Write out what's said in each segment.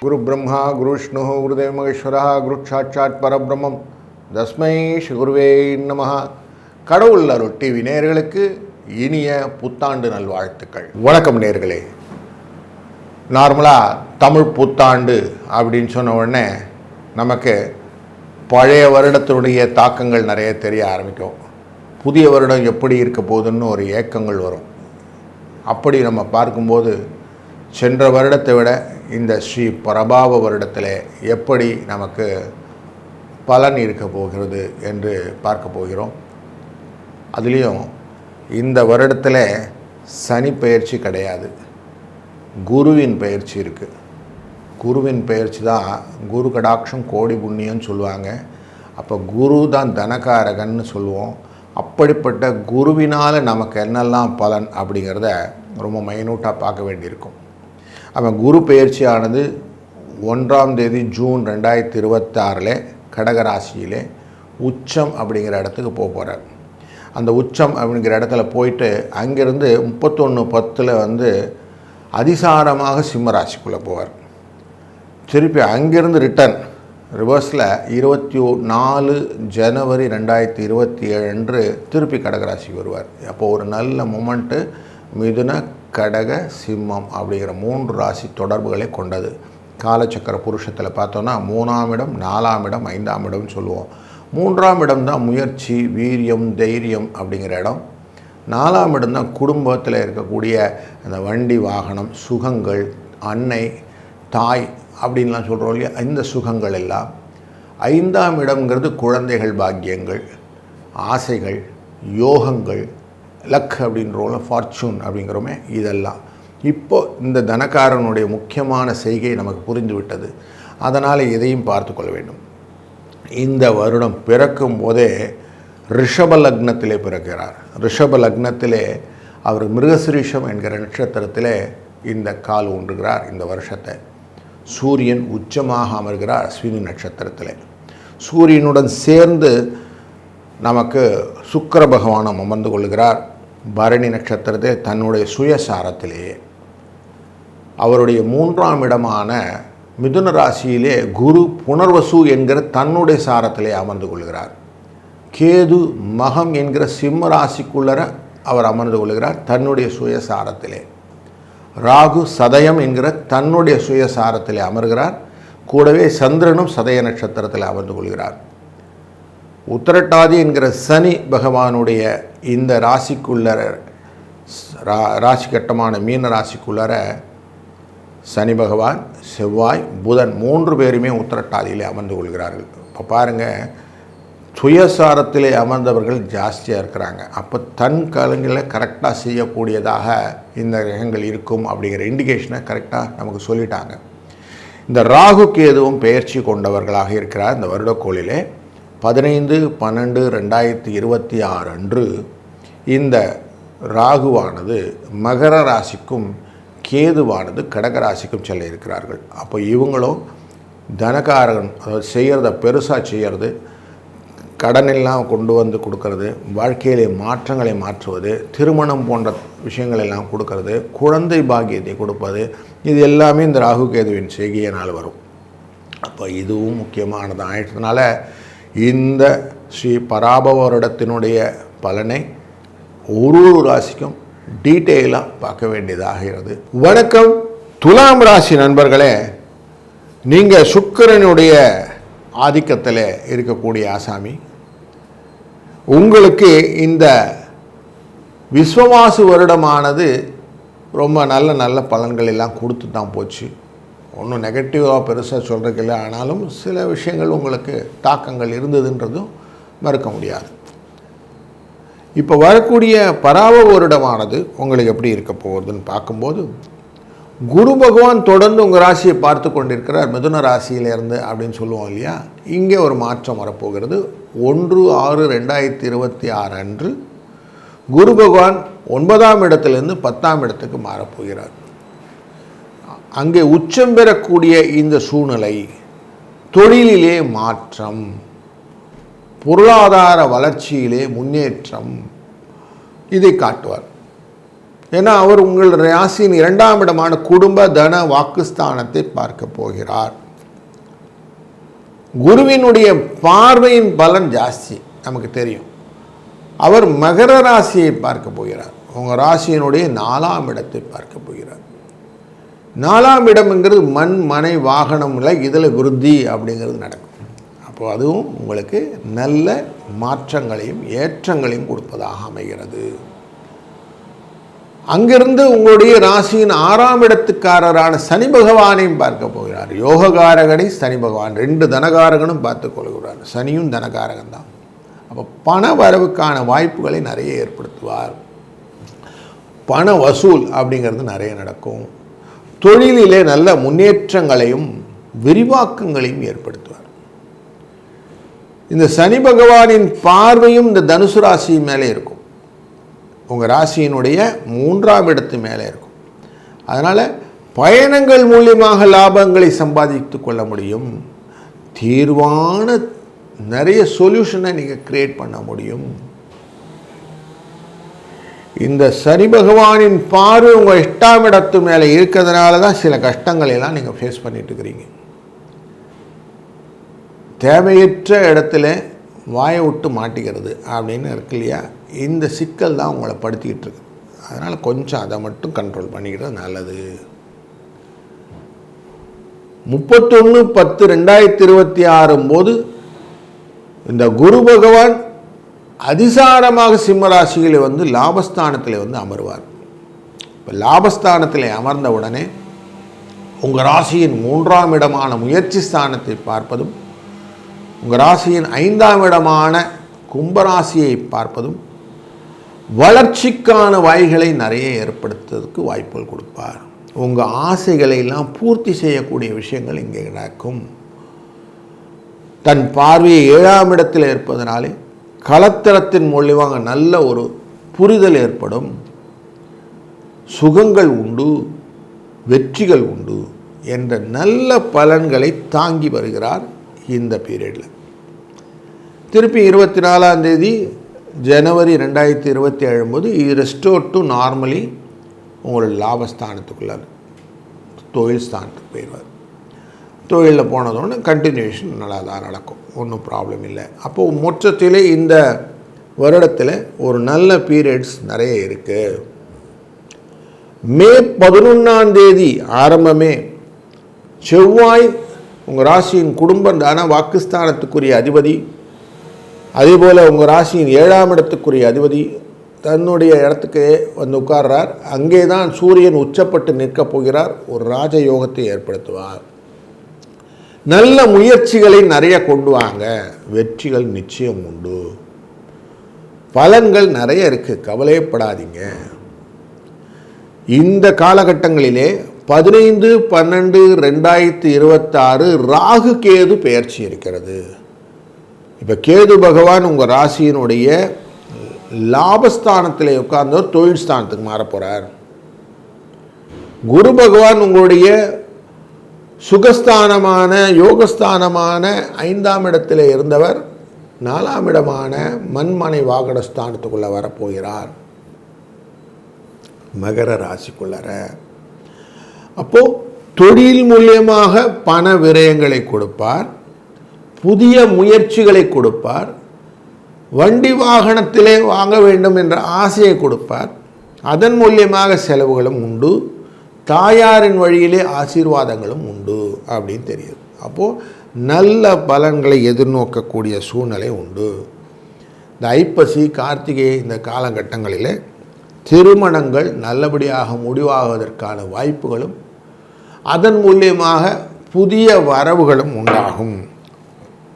குரு பிரம்மா குரு விஷ்ணு குருதேவ மகேஸ்வரா குரு சாட்சாத் பரபிரம்மம் தஸ்மை ஸ்ரீ குருவே நமஹ. கடவுள் அருள் டிவி நேயர்களுக்கு இனிய புத்தாண்டு நல்வாழ்த்துக்கள். வணக்கம் நேயர்களே. நார்மலாக தமிழ் புத்தாண்டு அப்படின்னு சொன்ன உடனே நமக்கு பழைய வருடத்தினுடைய தாக்கங்கள் நிறைய தெரிய ஆரம்பிக்கும். புதிய வருடம் எப்படி இருக்க போகுதுன்னு ஒரு ஏக்கங்கள் வரும். அப்படி நம்ம பார்க்கும்போது சென்ற வருடத்தை விட இந்த ஸ்ரீ பிரபாவ வருடத்தில் எப்படி நமக்கு பலன் இருக்க போகிறது என்று பார்க்க போகிறோம். அதுலேயும் இந்த வருடத்தில் சனி பெயர்ச்சி கிடையாது, குருவின் பெயர்ச்சி இருக்குது. குருவின் பெயர்ச்சி தான் குரு கடாட்சம் கோடி புண்ணியம்னு சொல்லுவாங்க. அப்போ குரு தான் தனகாரகன்னு சொல்லுவோம். அப்படிப்பட்ட குருவினால் நமக்கு என்னெல்லாம் பலன் அப்படிங்கிறத ரொம்ப மைனூட்டாக பார்க்க வேண்டியிருக்கும். அவன் குரு பெயர்ச்சியானது 1ஆம் தேதி ஜூன் 2026 கடகராசியிலே உச்சம் அப்படிங்கிற இடத்துக்கு போகிறார். அந்த உச்சம் அப்படிங்கிற இடத்துல போயிட்டு அங்கேருந்து 31/10 அதிசாரமாக சிம்ம ராசிக்குள்ளே போவார். திருப்பி அங்கேருந்து ரிட்டர்ன் ரிவர்ஸில் 24 ஜனவரி 2027 அன்று திருப்பி கடகராசிக்கு வருவார். அப்போது ஒரு நல்ல மொமெண்ட்டு மிதுன கடக சிம்மம் அப்படிங்கிற 3 ராசி தொடர்புகளை கொண்டது. காலச்சக்கர புருஷத்தில் பார்த்தோன்னா 3ஆம் இடம், 4ஆம் இடம், 5ஆம் இடம்னு சொல்லுவோம். 3ஆம் இடம் தான் முயற்சி, வீரியம், தைரியம் அப்படிங்கிற இடம். 4ஆம் இடம் தான் குடும்பத்தில் இருக்கக்கூடிய அந்த வண்டி வாகனம், சுகங்கள், அன்னை, தாய் அப்படின்லாம் சொல்கிறோம் இல்லையா, இந்த சுகங்கள் எல்லாம். 5ஆம் இடம்ங்கிறது குழந்தைகள், பாக்கியங்கள், ஆசைகள், யோகங்கள், லக் அப்படின்றோம், ஃபார்ச்சூன் அப்படிங்கிறோமே, இதெல்லாம். இப்போ இந்த தனக்காரனுடைய முக்கியமான செய்கை நமக்கு புரிந்துவிட்டது. அதனால் இதையும் பார்த்து கொள்ள வேண்டும். இந்த வருடம் பிறக்கும் போதே ரிஷப லக்னத்திலே பிறக்கிறார். ரிஷப லக்னத்திலே அவர் மிருகசிரீஷம் என்கிற நட்சத்திரத்திலே இந்த கால் ஊன்றுகிறார். இந்த வருஷத்தை சூரியன் உச்சமாக அமர்கிறார் அஸ்வினி நட்சத்திரத்தில். சூரியனுடன் சேர்ந்து நமக்கு சுக்கிர பகவானும் அமர்ந்து கொள்கிறார் பரணி நட்சத்திரத்தை தன்னுடைய சுயசாரத்திலேயே. அவருடைய 3ஆம் இடமான மிதுன ராசியிலே குரு புனர்வசு என்கிற தன்னுடைய சாரத்திலே அமர்ந்து கொள்கிறார். கேது மகம் என்கிற சிம்ம ராசிக்குள்ளர அவர் அமர்ந்து கொள்கிறார் தன்னுடைய சுயசாரத்திலே. ராகு சதயம் என்கிற தன்னுடைய சுயசாரத்திலே அமர்கிறார். கூடவே சந்திரனும் சதய நட்சத்திரத்தில் அமர்ந்து கொள்கிறார். உத்திரட்டாதி என்கிற சனி பகவானுடைய இந்த ராசிக்குள்ளர ராசி கட்டமான மீன ராசிக்குள்ளர சனி பகவான், செவ்வாய், புதன் 3 பேருமே உத்திரட்டாதியிலே அமர்ந்து கொள்கிறார்கள். இப்போ பாருங்கள், சுயசாரத்திலே அமர்ந்தவர்கள் ஜாஸ்தியாக இருக்கிறாங்க. அப்போ தன் காலங்களை கரெக்டாக செய்யக்கூடியதாக இந்த கிரகங்கள் இருக்கும் அப்படிங்கிற இண்டிகேஷனை கரெக்டாக நமக்கு சொல்லிட்டாங்க. இந்த ராகு கேதுவும் பெயர்ச்சி கொண்டவர்களாக இருக்கிறார். இந்த வருடக்கோளிலே 15/12/2026 அன்று இந்த ராகுவானது மகர ராசிக்கும் கேதுவானது கடகராசிக்கும் செல்ல இருக்கிறார்கள். அப்போ இவங்களும் தனகாரகன், அதாவது செய்கிறத பெருசாக செய்கிறது, கடனெல்லாம் கொண்டு வந்து கொடுக்கறது, வாழ்க்கையிலே மாற்றங்களை மாற்றுவது, திருமணம் போன்ற விஷயங்கள் எல்லாம் கொடுக்கறது, குழந்தை பாக்கியத்தை கொடுப்பது, இது எல்லாமே இந்த ராகு கேதுவின் செய்கையினால் வரும். அப்போ இதுவும் முக்கியமானது ஆயிட்டதுனால இந்த ஸ்ரீ பராபவ வருடத்தினுடைய பலனை ஒரு ராசிக்கும் டீட்டெயிலாக பார்க்க வேண்டியதாகிறது. வணக்கம் துலாம் ராசி நண்பர்களே. நீங்கள் சுக்கிரனுடைய ஆதிக்கத்தில் இருக்கக்கூடிய ஆசாமி, உங்களுக்கு இந்த விஸ்வவாசு வருடமானது ரொம்ப நல்ல பலன்கள் எல்லாம் கொடுத்து தான் போச்சு. ஒன்றும் நெகட்டிவாக பெருசாக சொல்கிறதுக்கு இல்லை. ஆனாலும் சில விஷயங்கள் உங்களுக்கு தாக்கங்கள் இருந்ததுன்றதும் மறுக்க முடியாது. இப்போ வரக்கூடிய பராப வருடமானது உங்களுக்கு எப்படி இருக்க போகுதுன்னு பார்க்கும்போது, குரு பகவான் தொடர்ந்து உங்கள் ராசியை பார்த்து கொண்டிருக்கிறார் மிதுன ராசியிலேருந்து அப்படின்னு சொல்லுவோம் இல்லையா. இங்கே ஒரு மாற்றம் வரப்போகிறது. 1/6/2026 அன்று குரு பகவான் 9ஆம் இடத்திலிருந்து 10ஆம் இடத்துக்கு மாறப்போகிறார். அங்கே உச்சம் பெறக்கூடிய இந்த சூழ்நிலை தொழிலிலே மாற்றம், பொருளாதார வளர்ச்சியிலே முன்னேற்றம், இதை காட்டுவார். ஏன்னா அவர் உங்கள் ராசியின் 2ஆம் இடமான குடும்ப தன வாக்குஸ்தானத்தை பார்க்க போகிறார். குருவினுடைய பார்வையின் பலன் ஜாஸ்தி நமக்கு தெரியும். அவர் மகர ராசியை பார்க்க போகிறார். உங்கள் ராசியினுடைய 4ஆம் இடத்தை பார்க்க போகிறார். 4ஆம் இடம்ங்கிறது மண் மனை வாகனம்ல இதில் விருத்தி அப்படிங்கிறது நடக்கும். அப்போ அதுவும் உங்களுக்கு நல்ல மாற்றங்களையும் ஏற்றங்களையும் கொடுப்பதாக அமைகிறது. அங்கிருந்து உங்களுடைய ராசியின் 6ஆம் இடத்துக்காரரான சனி பகவானையும் பார்க்க போகிறார். யோககாரகனை சனி பகவான் 2 தனகாரகனும் பார்த்து கொள்கிறார். சனியும் தனகாரகன் தான். அப்போ பண வரவுக்கான வாய்ப்புகளை நிறைய ஏற்படுத்துவார். பண வசூல் அப்படிங்கிறது நிறைய நடக்கும். தொழிலிலே நல்ல முன்னேற்றங்களையும் விரிவாக்கங்களையும் ஏற்படுத்துவார். இந்த சனி பகவானின் பார்வையும் இந்த தனுசு ராசி மேலே இருக்கும். உங்கள் ராசியினுடைய 3ஆம் இடத்து மேலே இருக்கும். அதனால் பயணங்கள் மூலியமாக லாபங்களை சம்பாதித்து கொள்ள முடியும். தீர்வான நிறைய சொல்யூஷனை நீங்கள் கிரியேட் பண்ண முடியும். இந்த சனி பகவானின் பார்வை உங்கள் 8ஆம் இடத்து மேலே இருக்கிறதுனால தான் சில கஷ்டங்களை எல்லாம் நீங்கள் ஃபேஸ் பண்ணிட்டு இருக்கிறீங்க. தேவையற்ற இடத்துல வாயை விட்டு மாட்டிக்கிறது அப்படின்னு இருக்கு இல்லையா, இந்த சிக்கல் தான் உங்களை படுத்திக்கிட்டு இருக்கு. அதனால் கொஞ்சம் அதை மட்டும் கண்ட்ரோல் பண்ணிக்கிறது நல்லது. 31/10/2026 போது இந்த குரு பகவான் அதிசாரமாக சிம்ம ராசியில் வந்து லாபஸ்தானத்தில் வந்து அமர்வார். இப்போ லாபஸ்தானத்தில் அமர்ந்த உடனே உங்கள் ராசியின் 3ஆம் இடமான முயற்சி ஸ்தானத்தை பார்ப்பதும் உங்கள் ராசியின் 5ஆம் இடமான கும்பராசியை பார்ப்பதும் வளர்ச்சிக்கான வாய்களை நிறைய ஏற்படுத்துவதற்கு வாய்ப்புகள் கொடுப்பார். உங்கள் ஆசைகளை எல்லாம் பூர்த்தி செய்யக்கூடிய விஷயங்கள் இங்கே நடக்கும். தன் பார்வையை 7ஆம் இடத்தில் இருப்பதனாலே களத்திரத்தின் மூலியமாக நல்ல ஒரு புரிதல் ஏற்படும். சுகங்கள் உண்டு, வெற்றிகள் உண்டு என்ற நல்ல பலன்களை தாங்கி வருகிறார். இந்த பீரியடில் திருப்பி 24ஆம் தேதி ஜனவரி 2027 போது ரெஸ்டோர் டு நார்மலி உங்களோட லாபஸ்தானத்துக்குள்ளார் தொழில் ஸ்தானத்துக்கு போயிடுவார். தொழிலில் போனதோன்னு கண்டினியூஷன் நல்லா தான் நடக்கும், ஒன்றும் ப்ராப்ளம் இல்லை. அப்போது மொத்தத்திலே இந்த வருடத்தில் ஒரு நல்ல பீரியட்ஸ் நிறைய இருக்குது. மே 11ஆம் தேதி ஆரம்பமே செவ்வாய் உங்கள் ராசியின் குடும்ப தான வாக்குஸ்தானத்துக்குரிய அதிபதி, அதேபோல் உங்கள் ராசியின் 7ஆம் இடத்துக்குரிய அதிபதி தன்னுடைய இடத்துக்கு வந்து உட்கார்றார். அங்கே தான் சூரியன் உச்சப்பட்டு நிற்கப் போகிறார். ஒரு ராஜயோகத்தை ஏற்படுத்துவார். நல்ல முயற்சிகளை நிறைய கொண்டு வாங்க, வெற்றிகள் நிச்சயம் உண்டு. பலன்கள் நிறைய இருக்குது, கவலைப்படாதீங்க. இந்த காலகட்டங்களிலே 15/12/2026 ராகு கேது பெயர்ச்சி இருக்கிறது. இப்போ கேது பகவான் உங்கள் ராசியினுடைய லாபஸ்தானத்தில் உட்கார்ந்தவர் தொழில் ஸ்தானத்துக்கு மாற போகிறார். குரு பகவான் உங்களுடைய சுகஸ்தானமான யோகஸ்தானமான 5ஆம் இடத்தில் இருந்தவர் 4ஆம் இடமான மண்மனை வாகன ஸ்தானத்துக்குள்ளே வரப்போகிறார், மகர ராசிக்குள்ளற. அப்போது தொழில் மூலியமாக பண விரயங்களை கொடுப்பார், புதிய முயற்சிகளை கொடுப்பார், வண்டி வாகனத்திலே வாங்க வேண்டும் என்ற ஆசையை கொடுப்பார். அதன் மூலியமாக செலவுகளும் உண்டு, தாயாரின் வழியிலே ஆசீர்வாதங்களும் உண்டு அப்படின்னு தெரியுது. அப்போது நல்ல பலன்களை எதிர்நோக்கக்கூடிய சூழ்நிலை உண்டு. இந்த ஐப்பசி கார்த்திகை இந்த காலகட்டங்களில் திருமணங்கள் நல்லபடியாக முடிவாகுவதற்கான வாய்ப்புகளும் அதன் மூலியமாக புதிய வரவுகளும் உண்டாகும்.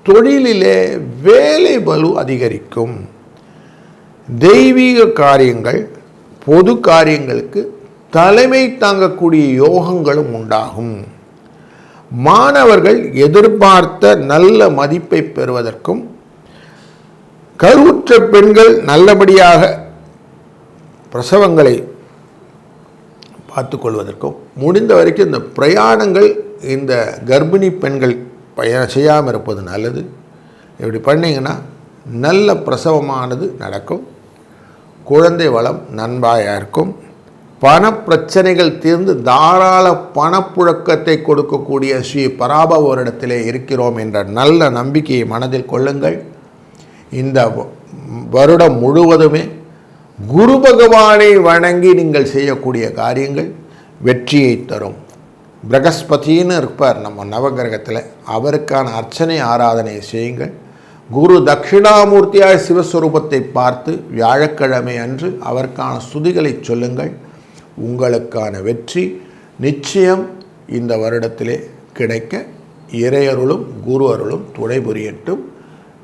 தொழிலிலே வேலை பளு அதிகரிக்கும். தெய்வீக காரியங்கள் பொது காரியங்களுக்கு தலைமை தாங்கக்கூடிய யோகங்களும் உண்டாகும். மாணவர்கள் எதிர்பார்த்த நல்ல மதிப்பை பெறுவதற்கும் கருவுற்ற பெண்கள் நல்லபடியாக பிரசவங்களை பார்த்துக்கொள்வதற்கும் முடிந்த வரைக்கும் இந்த பிரயாணங்கள் இந்த கர்ப்பிணி பெண்கள் செய்யாமல் இருப்பது நல்லது. இப்படி பண்ணிங்கன்னா நல்ல பிரசவமானது நடக்கும். குழந்தை வளம் நன்பாக இருக்கும். பணப்பிரச்சனைகள் தீர்ந்து தாராள பணப்புழக்கத்தை கொடுக்கக்கூடிய ஸ்ரீ பராபவ வருடத்திலே இருக்கிறோம் என்ற நல்ல நம்பிக்கையை மனதில் கொள்ளுங்கள். இந்த வருடம் முழுவதுமே குரு பகவானை வணங்கி நீங்கள் செய்யக்கூடிய காரியங்கள் வெற்றியை தரும். பிரகஸ்பதின்னு இருப்பார் நம்ம நவகிரகத்தில், அவருக்கான அர்ச்சனை ஆராதனை செய்யுங்கள். குரு தட்சிணாமூர்த்தியாய் சிவஸ்வரூபத்தை பார்த்து வியாழக்கிழமை அன்று அவருக்கான ஸ்துதிகளை சொல்லுங்கள். உங்களுக்கான வெற்றி நிச்சயம் இந்த வருடத்திலே கிடைக்க இறையருளும் குரு அருளும் துணை புரியட்டும்.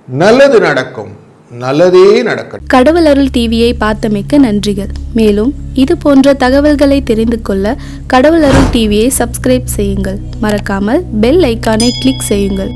நல்லது நடக்கும், நல்லதே நடக்கட்டும். கடவுள் அருள் டிவியை பார்த்தமைக்க நன்றிகள். மேலும் இது போன்ற தகவல்களை தெரிந்து கொள்ள கடவுள் அருள் டிவியை சப்ஸ்கிரைப் செய்யுங்கள். மறக்காமல் பெல் ஐக்கானை கிளிக் செய்யுங்கள்.